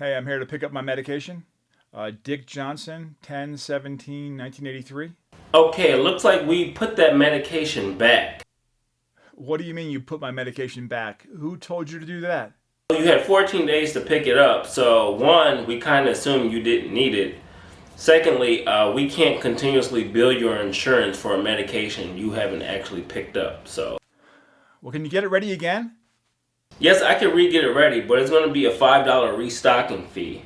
Hey, I'm here to pick up my medication. Dick Johnson, 10/17/1983. Okay, it looks like we put that medication back. What do you mean you put my medication back? Who told you to do that? You had 14 days to pick it up, so one, we kind of assumed you didn't need it. Secondly, we can't continuously bill your insurance for a medication you haven't actually picked up. So, Well, can you get it ready again? yes, I can re-get it ready, but it's going to be a $5 restocking fee.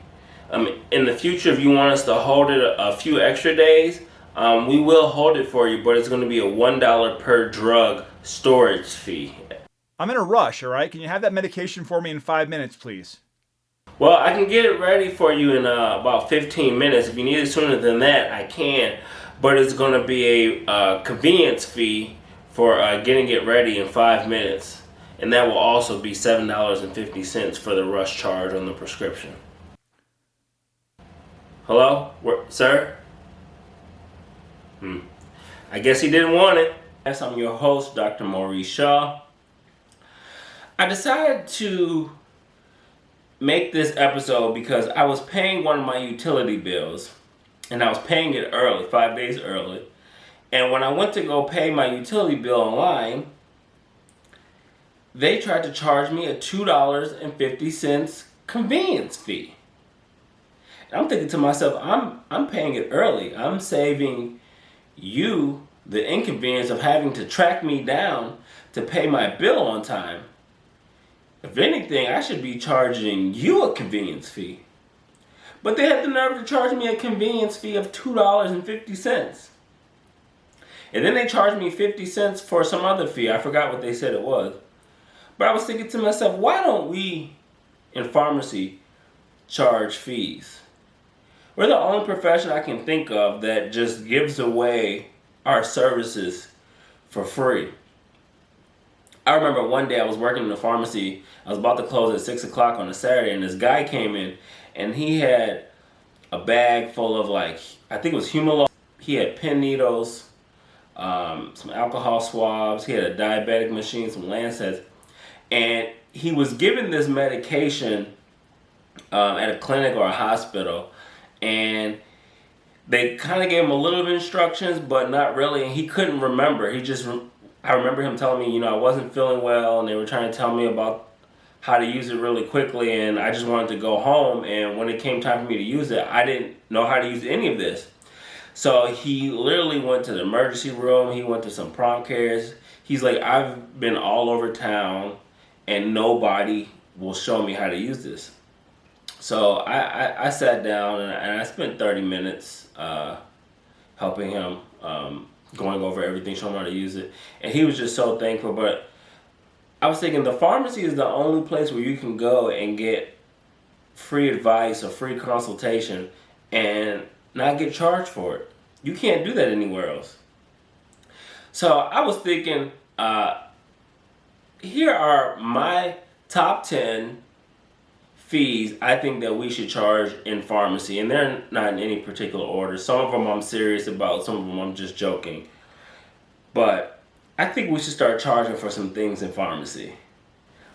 In the future, if you want us to hold it a few extra days, we will hold it for you, but it's going to be a $1 per drug storage fee. I'm in a rush, all right? Can you have that medication for me in 5 minutes, please? Well, I can get it ready for you in about 15 minutes. If you need it sooner than that, I can. But it's going to be a convenience fee for getting it ready in 5 minutes. And that will also be $7.50 for the rush charge on the prescription. Hello? Sir? I guess he didn't want it. Yes, I'm your host, Dr. Maurice Shaw. I decided to make this episode because I was paying one of my utility bills, and I was paying it early, 5 days early. And when I went to go pay my utility bill online, they tried to charge me a $2.50 convenience fee. And I'm thinking to myself, I'm paying it early. I'm saving you the inconvenience of having to track me down to pay my bill on time. If anything, I should be charging you a convenience fee. But they had the nerve to charge me a convenience fee of $2.50. And then they charged me 50 cents for some other fee. I forgot what they said it was. But I was thinking to myself, why don't we in pharmacy charge fees? We're the only profession I can think of that just gives away our services for free. I remember one day I was working in the pharmacy. I was about to close at 6 o'clock on a Saturday, and this guy came in, and he had a bag full of, I think it was Humalog. He had pen needles, some alcohol swabs. He had a diabetic machine, some Lancets, and he was given this medication at a clinic or a hospital, and they kind of gave him a little bit of instructions, but not really, and he couldn't remember. I remember him telling me, I wasn't feeling well, and they were trying to tell me about how to use it really quickly, and I just wanted to go home, and when it came time for me to use it, I didn't know how to use any of this. So he literally went to the emergency room, he went to some prompt cares. He's like, I've been all over town, and nobody will show me how to use this. So I sat down, and I spent 30 minutes helping him, going over everything, showing him how to use it. And he was just so thankful. But I was thinking the pharmacy is the only place where you can go and get free advice or free consultation and not get charged for it. You can't do that anywhere else. So I was thinking, here are my top 10 fees I think that we should charge in pharmacy, and they're not in any particular order. Some of them I'm serious about, some of them I'm just joking. But I think we should start charging for some things in pharmacy.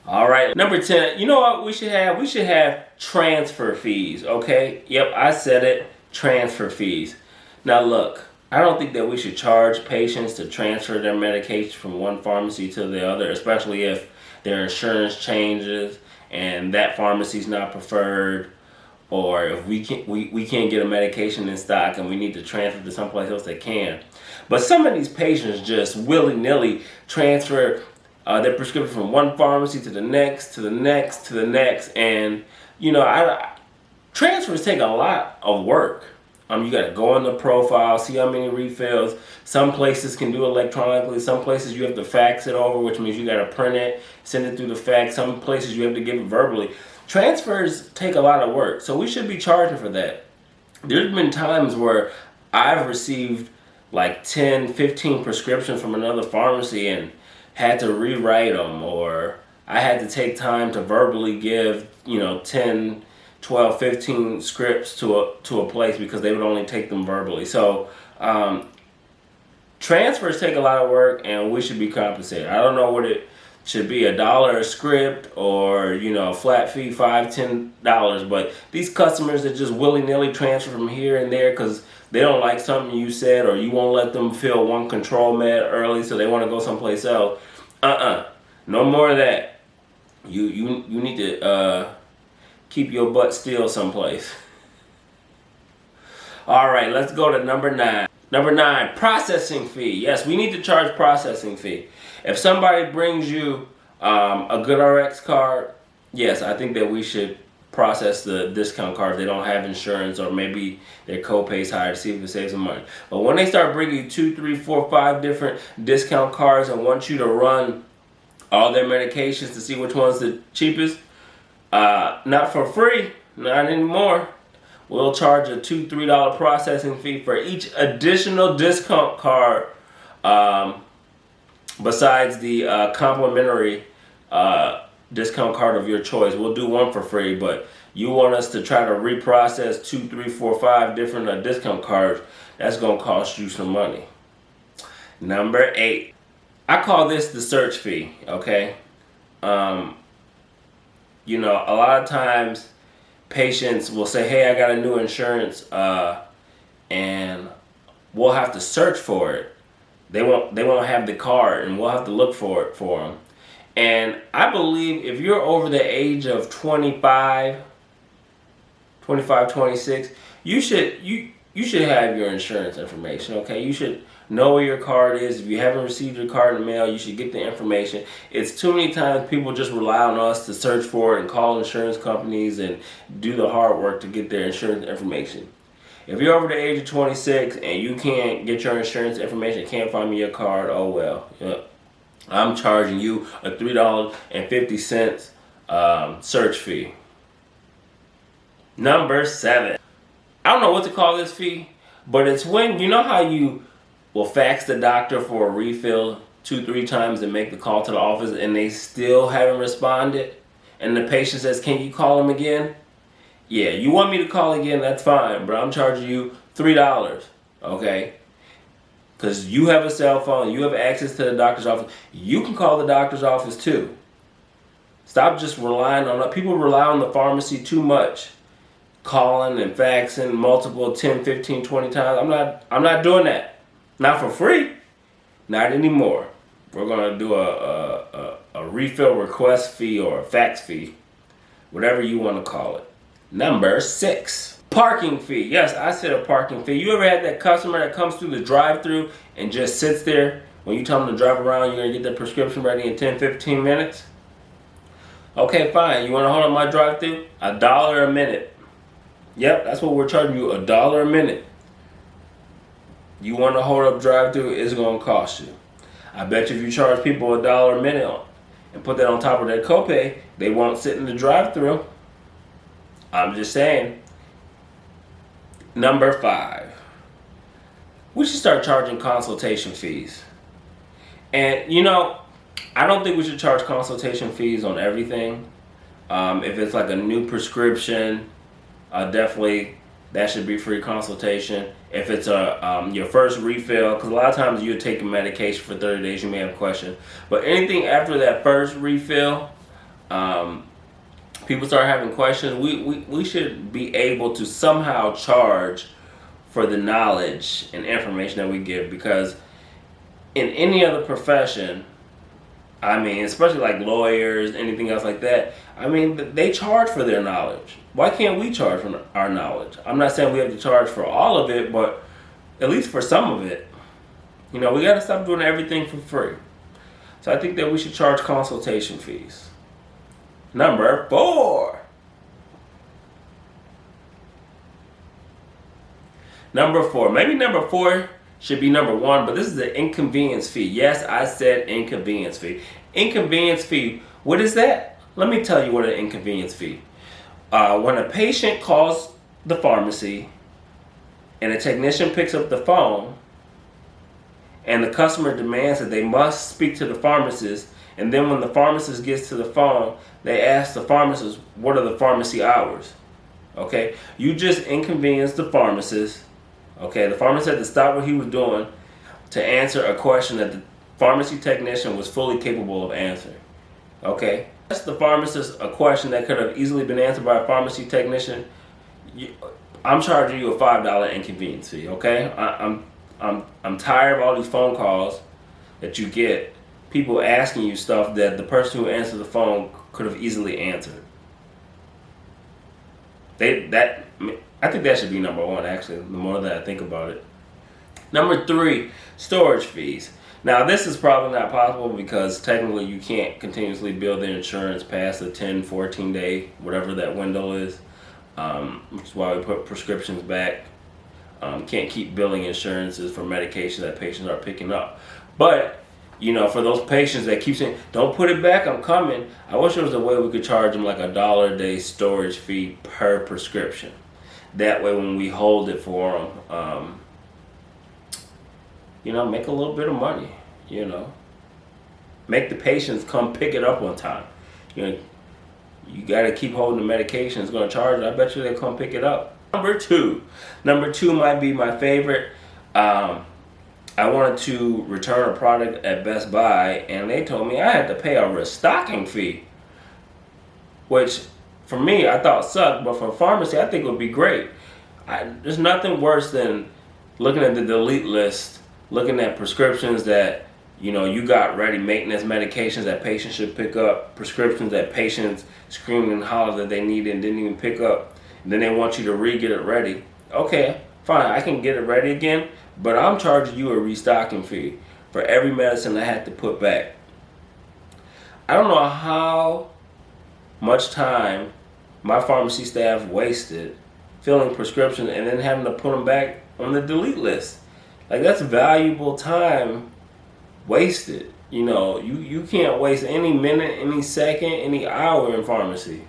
All right, number 10, you know what we should have? We should have transfer fees, okay? Yep, I said it, transfer fees. Now look, I don't think that we should charge patients to transfer their medication from one pharmacy to the other, especially if their insurance changes and that pharmacy is not preferred, or if we can't get a medication in stock and we need to transfer to someplace else that can. But some of these patients just willy-nilly transfer their prescription from one pharmacy to the next, to the next, to the next, and transfers take a lot of work. You got to go in the profile, see how many refills. Some places can do electronically. Some places you have to fax it over, which means you got to print it, send it through the fax. Some places you have to give it verbally. Transfers take a lot of work, so we should be charging for that. There's been times where I've received 10, 15 prescriptions from another pharmacy and had to rewrite them, or I had to take time to verbally give, 10, 12, 15 scripts to a place because they would only take them verbally. So transfers take a lot of work, and we should be compensated. I don't know what it should be $1 a script, or flat fee $5-10. But these customers that just willy-nilly transfer from here and there because they don't like something you said, or you won't let them fill one control med early, so they want to go someplace else. No more of that. You need to keep your butt still someplace. All right, let's go to number 9. Number 9, processing fee. Yes, we need to charge processing fee. If somebody brings you a GoodRx card, yes, I think that we should process the discount card if they don't have insurance, or maybe their copay is higher, to see if it saves them money. But when they start bringing you 2, 3, 4, 5 different discount cards and want you to run all their medications to see which one's the cheapest, not for free, not anymore. We'll charge a $2, $3 processing fee for each additional discount card, besides the complimentary discount card of your choice. We'll do one for free, but you want us to try to reprocess 2, 3, 4, 5 different discount cards, that's going to cost you some money. Number 8. I call this the search fee, okay? A lot of times patients will say, hey, I got a new insurance, and we'll have to search for it. They won't have the card, and we'll have to look for it for them. And I believe if you're over the age of 25, 26, you should have your insurance information, okay? You should know where your card is. If you haven't received your card in the mail, you should get the information. It's too many times people just rely on us to search for it and call insurance companies and do the hard work to get their insurance information. If you're over the age of 26 and you can't get your insurance information, can't find me your card, oh well. Yep. I'm charging you a $3.50 search fee. Number 7. I don't know what to call this fee, but it's when, you know how you will fax the doctor for a refill 2, 3 times and make the call to the office and they still haven't responded, and the patient says, can you call them again? Yeah, you want me to call again, that's fine, but I'm charging you $3, okay? Because you have a cell phone, you have access to the doctor's office. You can call the doctor's office too. Stop just relying on it. People rely on the pharmacy too much. Calling and faxing multiple 10, 15, 20 times. I'm not doing that. Not for free. Not anymore. We're going to do a refill request fee or a fax fee. Whatever you want to call it. Number 6. Parking fee. Yes, I said a parking fee. You ever had that customer that comes through the drive-thru and just sits there when you tell them to drive around, you're going to get their prescription ready in 10, 15 minutes? Okay, fine. You want to hold on my drive-thru? $1 a minute. Yep, that's what we're charging you, $1 a minute. You want to hold up drive-thru, it's going to cost you. I bet you if you charge people $1 a minute and put that on top of their copay, they won't sit in the drive-thru. I'm just saying. Number 5. We should start charging consultation fees. And, I don't think we should charge consultation fees on everything. If it's like a new prescription, definitely that should be free consultation. If it's your first refill, because a lot of times you're taking medication for 30 days, you may have questions. But anything after that first refill, people start having questions, we should be able to somehow charge for the knowledge and information that we give. Because in any other profession, especially like lawyers, anything else like that, they charge for their knowledge. Why can't we charge for our knowledge? I'm not saying we have to charge for all of it, but at least for some of it. We got to stop doing everything for free. So I think that we should charge consultation fees. Number 4. Number 4. Maybe number 4 should be number 1, but this is the inconvenience fee. Yes, I said inconvenience fee. Inconvenience fee, what is that? Let me tell you what an inconvenience fee. When a patient calls the pharmacy and a technician picks up the phone and the customer demands that they must speak to the pharmacist, and then when the pharmacist gets to the phone, they ask the pharmacist, what are the pharmacy hours? Okay, you just inconvenienced the pharmacist. Okay, the pharmacist had to stop what he was doing to answer a question that the pharmacy technician was fully capable of answering. Okay? That's the pharmacist a question that could have easily been answered by a pharmacy technician. I'm charging you a $5 inconvenience fee, okay? I'm tired of all these phone calls that you get, people asking you stuff that the person who answered the phone could have easily answered. I think that should be number one, actually, the more that I think about it. Number 3, storage fees. Now, this is probably not possible because technically you can't continuously bill the insurance past the 10, 14 day, whatever that window is, which is why we put prescriptions back. Can't keep billing insurances for medications that patients are picking up. But, you know, for those patients that keep saying, don't put it back, I'm coming, I wish there was a way we could charge them like $1 a day storage fee per prescription. That way when we hold it for them, you know, make a little bit of money, you know. Make the patients come pick it up on time. You know, you got to keep holding the medication. It's going to charge. I bet you they'll come pick it up. Number two might be my favorite. I wanted to return a product at Best Buy, and they told me I had to pay a restocking fee, which for me I thought sucked, but for a pharmacy I think it would be great. There's nothing worse than looking at the delete list, looking at prescriptions that, you know, you got ready, maintenance medications that patients should pick up, prescriptions that patients screamed and hollered that they needed and didn't even pick up, and then they want you to re-get it ready. Okay, fine, I can get it ready again, but I'm charging you a restocking fee for every medicine I had to put back. I don't know how much time my pharmacy staff wasted filling prescriptions and then having to put them back on the delete list. Like, that's valuable time wasted. You know, you can't waste any minute, any second, any hour in pharmacy.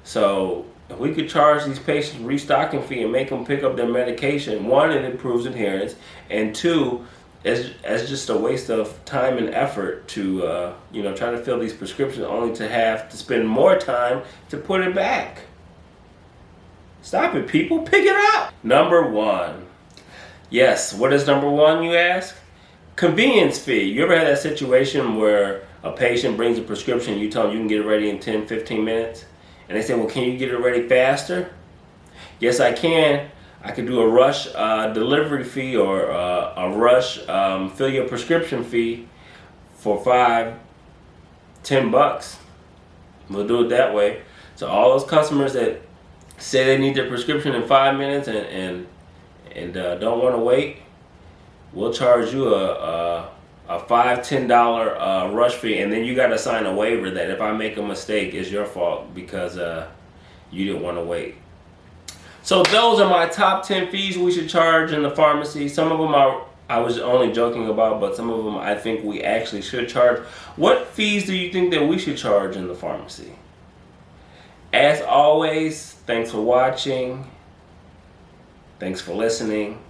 So if we could charge these patients restocking fee and make them pick up their medication, one, it improves adherence, and two, as just a waste of time and effort to you know, try to fill these prescriptions only to have to spend more time to put it back. Stop it, people. Pick it up. Number 1. Yes, what is number 1, you ask? Convenience fee. You ever had that situation where a patient brings a prescription, you tell them you can get it ready in 10, 15 minutes? And they say, well, can you get it ready faster? Yes, I can. I could do a rush delivery fee or a rush fill your prescription fee for $5, $10. We'll do it that way. So all those customers that say they need their prescription in 5 minutes and don't want to wait, we'll charge you a $5, $10 rush fee, and then you got to sign a waiver that if I make a mistake, it's your fault because you didn't want to wait. So those are my top 10 fees we should charge in the pharmacy. Some of them I was only joking about, but some of them I think we actually should charge. What fees do you think that we should charge in the pharmacy? As always, thanks for watching. Thanks for listening.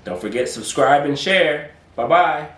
Don't forget, subscribe and share. Bye-bye.